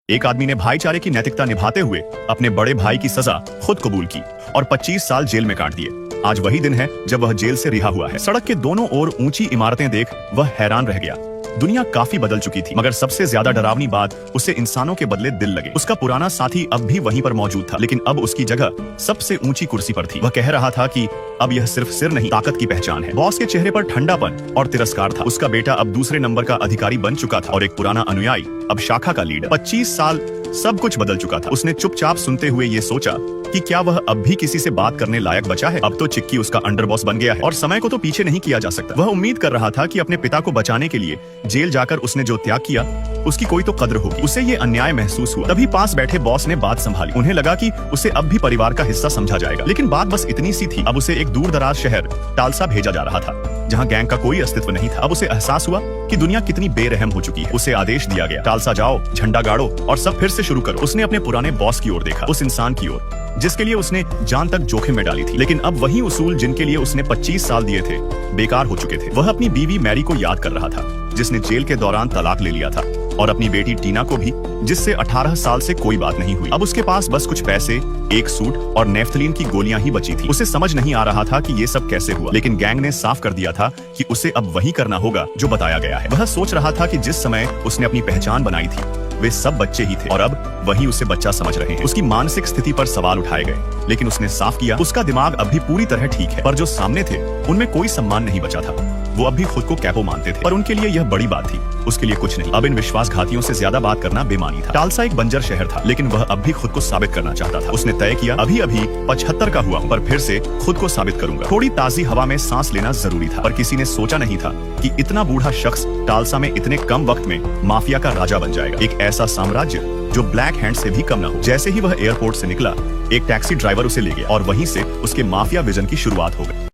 एक आदमी ने भाईचारे की नैतिकता निभाते हुए अपने बड़े भाई की सजा खुद कबूल की और 25 साल जेल में काट दिए। आज वही दिन है जब वह जेल से रिहा हुआ है। सड़क के दोनों ओर ऊंची इमारतें देख वह हैरान रह गया। दुनिया काफी बदल चुकी थी, मगर सबसे ज्यादा डरावनी बात उसे इंसानों के बदले दिल लगे। उसका पुराना साथी अब भी वहीं पर मौजूद था, लेकिन अब उसकी जगह सबसे ऊंची कुर्सी पर थी। वह कह रहा था कि अब यह सिर्फ सिर नहीं, ताकत की पहचान है। बॉस के चेहरे पर ठंडापन और तिरस्कार था। उसका बेटा अब दूसरे नंबर का अधिकारी बन चुका था और एक पुराना अनुयायी अब शाखा का लीडर। 25 साल सब कुछ बदल चुका था। उसने चुपचाप सुनते हुए ये सोचा कि क्या वह अब भी किसी से बात करने लायक बचा है। अब तो चिक्की उसका अंडरबॉस बन गया है और समय को तो पीछे नहीं किया जा सकता। वह उम्मीद कर रहा था कि अपने पिता को बचाने के लिए जेल जाकर उसने जो त्याग किया उसकी कोई तो कद्र होगी। उसे ये अन्याय महसूस हुआ। तभी पास बैठे बॉस ने बात संभाली। उन्हें लगा कि उसे अब भी परिवार का हिस्सा समझा जाएगा, लेकिन बात बस इतनी सी थी। अब उसे एक दूर दराज शहर टालसा भेजा जा रहा था, जहाँ गैंग का कोई अस्तित्व नहीं था। अब उसे एहसास हुआ कि दुनिया कितनी बेरहम हो चुकी है। उसे आदेश दिया गया, टालसा जाओ, झंडा गाड़ो और सब फिर से शुरू करो। उसने अपने पुराने बॉस की ओर देखा, उस इंसान की ओर जिसके लिए उसने जान तक जोखिम में डाली थी। लेकिन अब वही उसूल जिनके लिए उसने 25 साल दिए थे बेकार हो चुके थे। वह अपनी बीवी मैरी को याद कर रहा था, जिसने जेल के दौरान तलाक ले लिया था, और अपनी बेटी टीना को भी, जिससे 18 साल से कोई बात नहीं हुई। अब उसके पास बस कुछ पैसे, एक सूट और नेफ्थलीन की गोलियां ही बची थी। उसे समझ नहीं आ रहा था कि ये सब कैसे हुआ, लेकिन गैंग ने साफ कर दिया था कि उसे अब वही करना होगा जो बताया गया है। वह सोच रहा था कि जिस समय उसने अपनी पहचान बनाई थी वे सब बच्चे ही थे और अब वही उसे बच्चा समझ रहे हैं। उसकी मानसिक स्थिति पर सवाल उठाए गए, लेकिन उसने साफ किया उसका दिमाग अब भी पूरी तरह ठीक है, पर जो सामने थे उनमें कोई सम्मान नहीं बचा था। वो अब भी खुद को कैपो मानते थे, पर उनके लिए यह बड़ी बात थी, उसके लिए कुछ नहीं। अब इन विश्वासघातियों से ज्यादा बात करना बेमानी था। टालसा एक बंजर शहर था, लेकिन वह अब भी खुद को साबित करना चाहता था। उसने तय किया, अभी अभी 75 का हुआ, पर फिर से खुद को साबित करूंगा। थोड़ी ताजी हवा में सांस लेना जरूरी था, पर किसी ने सोचा नहीं था कि इतना बूढ़ा शख्स टालसा में इतने कम वक्त में माफिया का राजा बन जाएगा। एक ऐसा साम्राज्य जो ब्लैक हैंड से भी कम न हो। जैसे ही वह एयरपोर्ट से निकला, एक टैक्सी ड्राइवर उसे ले गया और वहीं से उसके माफिया विजन की शुरुआत हो गई।